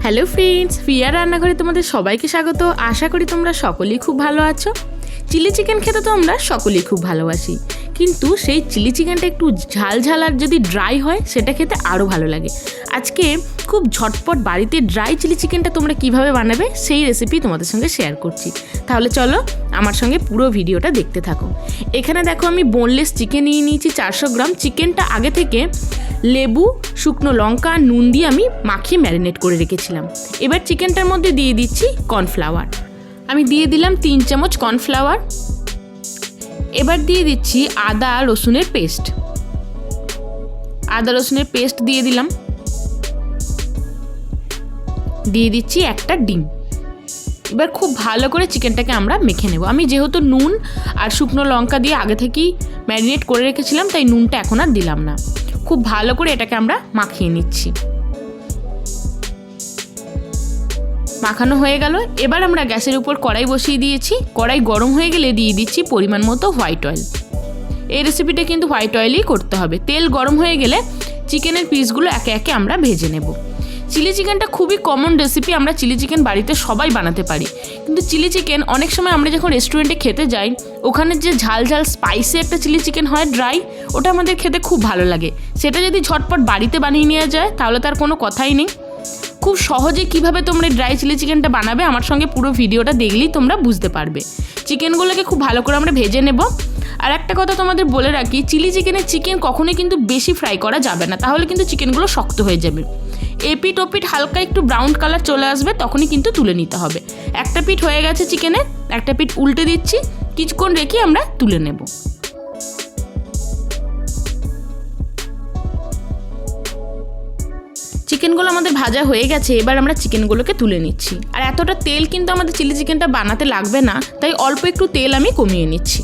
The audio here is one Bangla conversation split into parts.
হ্যালো ফ্রেন্ডস, ফিয়ার রান্নাঘরে তোমাদের সবাইকে স্বাগত। আশা করি তোমরা সকলেই খুব ভালো আছো। চিলি চিকেন খেতে তো আমরা সকলেই খুব ভালোবাসি, কিন্তু সেই চিলি চিকেনটা একটু ঝাল ঝাল আর যদি ড্রাই হয় সেটা খেতে আরও ভালো লাগে। আজকে খুব ঝটপট বাড়িতে ড্রাই চিলি চিকেনটা তোমরা কিভাবে বানাবে সেই রেসিপি তোমাদের সঙ্গে শেয়ার করছি। তাহলে চলো আমার সঙ্গে পুরো ভিডিওটা দেখতে থাকো। এখানে দেখো আমি বোনলেস চিকেন নিয়ে নিয়েছি 400 গ্রাম। চিকেনটা আগে থেকে লেবু, শুকনো লঙ্কা, নুন দিয়ে আমি মাখিয়ে ম্যারিনেট করে রেখেছিলাম। এবার চিকেনটার মধ্যে দিয়ে দিচ্ছি কর্নফ্লাওয়ার। আমি দিয়ে দিলাম 3 চামচ কর্নফ্লাওয়ার। এবার দিয়ে দিচ্ছি আদা রসুনের পেস্ট। আদা রসুনের পেস্ট দিয়ে দিলাম। দিয়ে দিচ্ছি একটা ডিম। এবার খুব ভালো করে চিকেনটাকে আমরা মেখে নেব। আমি যেহেতু নুন আর শুকনো লঙ্কা দিয়ে আগে থেকেই ম্যারিনেট করে রেখেছিলাম, তাই নুনটা এখন আর দিলাম না। খুব ভালো করে এটাকে আমরা মাখিয়ে নিচ্ছি। মাখানো হয়ে গেল। এবার আমরা গ্যাসের উপর কড়াই বসিয়ে দিয়েছি। কড়াই গরম হয়ে গেলে দিয়ে দিচ্ছি পরিমাণ মতো হোয়াইট অয়েল। এই রেসিপিটা কিন্তু হোয়াইট অয়েলই করতে হবে। তেল গরম হয়ে গেলে চিকেনের পিসগুলো একে একে আমরা ভেজে নেব। চিলি চিকেনটা খুবই কমন রেসিপি, আমরা চিলি চিকেন বাড়িতে সবাই বানাতে পারি। কিন্তু চিলি চিকেন অনেক সময় আমরা যখন রেস্টুরেন্টে খেতে যাই, ওখানে যে ঝাল ঝাল স্পাইসি একটা চিলি চিকেন হয় ড্রাই, ওটা আমাদের খেতে খুব ভালো লাগে। সেটা যদি ঝটপট বাড়িতে বানিয়ে নেওয়া যায় তাহলে তার কোনো কথাই নেই। খুব সহজে কিভাবে তোমরা ড্রাই চিলি চিকেনটা বানাবে আমার সঙ্গে পুরো ভিডিওটা দেখলেই তোমরা বুঝতে পারবে। চিকেনগুলোকে খুব ভালো করে আমরা ভেজে নেব। আর একটা কথা তোমাদের বলে রাখি, চিলি চিকেনের চিকেন কখনোই কিন্তু বেশি ফ্রাই করা যাবে না, তাহলে কিন্তু চিকেনগুলো শক্ত হয়ে যাবে। এপিট ওপিট হালকা একটু ব্রাউন কালার চলে আসবে, তখনই কিন্তু তুলে নিতে হবে। একটা পিঠ হয়ে গেছে চিকেনের, একটা পিঠ উল্টে দিচ্ছি। কিছুক্ষণ রেখে আমরা তুলে নেব। চিকেনগুলো আমাদের ভাজা হয়ে গেছে। এবার আমরা চিকেনগুলোকে তুলে নিচ্ছি। আর এতটা তেল কিন্তু আমাদের চিলি চিকেনটা বানাতে লাগবে না, তাই অল্প একটু তেল আমি কমিয়ে নিচ্ছি।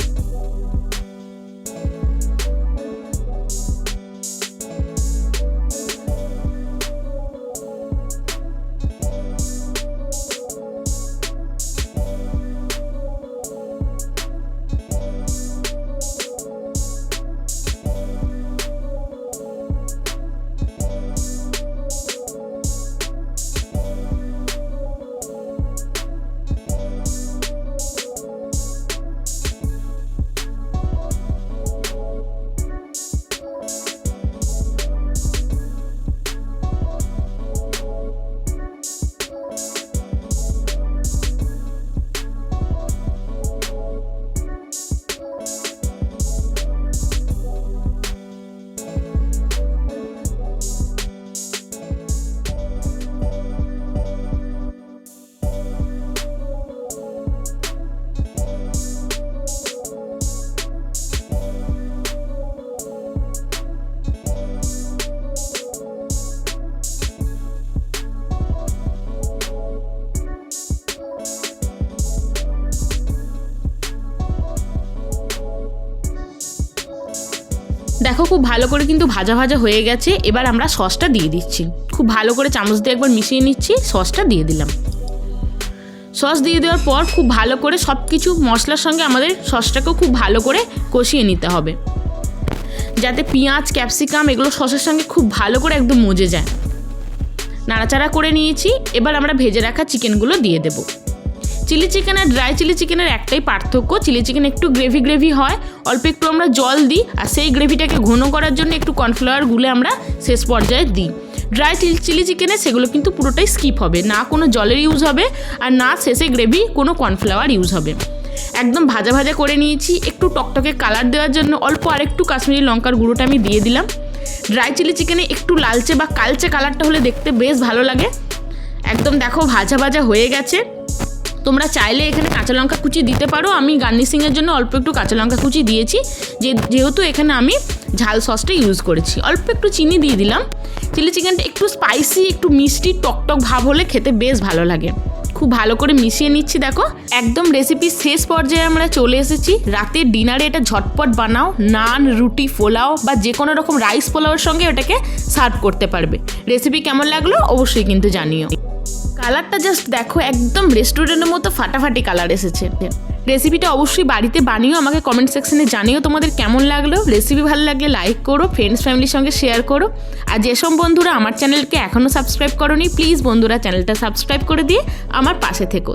দেখো খুব ভালো করে কিন্তু ভাজা ভাজা হয়ে গেছে। এবার আমরা সসটা দিয়ে দিচ্ছি। খুব ভালো করে চামচ দিয়ে একবার মিশিয়ে নিচ্ছি। সসটা দিয়ে দিলাম। সস দিয়ে দেওয়ার পর খুব ভালো করে সব কিছু মশলার সঙ্গে আমাদের সসটাকেও খুব ভালো করে কষিয়ে নিতে হবে, যাতে পেঁয়াজ, ক্যাপসিকাম এগুলো সসের সঙ্গে খুব ভালো করে একদম মজে যায়। নাড়াচাড়া করে নিয়েছি। এবার আমরা ভেজে রাখা চিকেনগুলো দিয়ে দেবো। চিলি চিকেন আর ড্রাই চিলি চিকেনের একটাই পার্থক্য, চিলি চিকেন একটু গ্রেভি গ্রেভি হয়, অল্প একটু আমরা জল দিই, আর সেই গ্রেভিটাকে ঘন করার জন্য একটু কর্নফ্লাওয়ার গুলে আমরা শেষ পর্যায়ে দিই। ড্রাই চিলি চিকেনে সেগুলো কিন্তু পুরোটাই স্কিপ হবে, না কোনো জলের ইউজ হবে আর না শেষে গ্রেভি কোনো কর্নফ্লাওয়ার ইউজ হবে। একদম ভাজা ভাজা করে নিয়েছি। একটু টকটকে কালার দেওয়ার জন্য অল্প আরেকটু কাশ্মীরি লঙ্কার গুঁড়োটা আমি দিয়ে দিলাম। ড্রাই চিলি চিকেনে একটু লালচে বা কালচে কালারটা হলে দেখতে বেশ ভালো লাগে। একদম দেখো ভাজা ভাজা হয়ে গেছে। তোমরা চাইলে এখানে কাঁচা লঙ্কা কুচি দিতে পারো। আমি গার্নিশিংয়ের জন্য অল্প একটু কাঁচা লঙ্কা কুচি দিয়েছি, যেহেতু এখানে আমি ঝাল সসটা ইউজ করেছি। অল্প একটু চিনি দিয়ে দিলাম। চিলি চিকেনটা একটু স্পাইসি, একটু মিষ্টি টকটক ভাব হলে খেতে বেশ ভালো লাগে। খুব ভালো করে মিশিয়ে নিচ্ছি। দেখো একদম রেসিপির শেষ পর্যায়ে আমরা চলে এসেছি। রাতের ডিনারে এটা ঝটপট বানাও, নান, রুটি, পোলাও বা যে কোনো রকম রাইস পোলাওয়ের সঙ্গে ওটাকে সার্ভ করতে পারবে। রেসিপি কেমন লাগলো অবশ্যই কিন্তু জানিও। কালারটা জাস্ট দেখো, একদম রেস্টুরেন্টের মতো ফাটাফাটি কালার এসেছে। রেসিপিটা অবশ্যই বাড়িতে বানিও, আমাকে কমেন্ট সেকশনে জানিও তোমাদের কেমন লাগলো। রেসিপি ভালো লাগলে লাইক করো, ফ্রেন্ডস ফ্যামিলির সঙ্গে শেয়ার করো। আর যেসব বন্ধুরা আমার চ্যানেলকে এখনও সাবস্ক্রাইব করোনি, প্লিজ বন্ধুরা চ্যানেলটা সাবস্ক্রাইব করে দিয়ে আমার পাশে থেকো।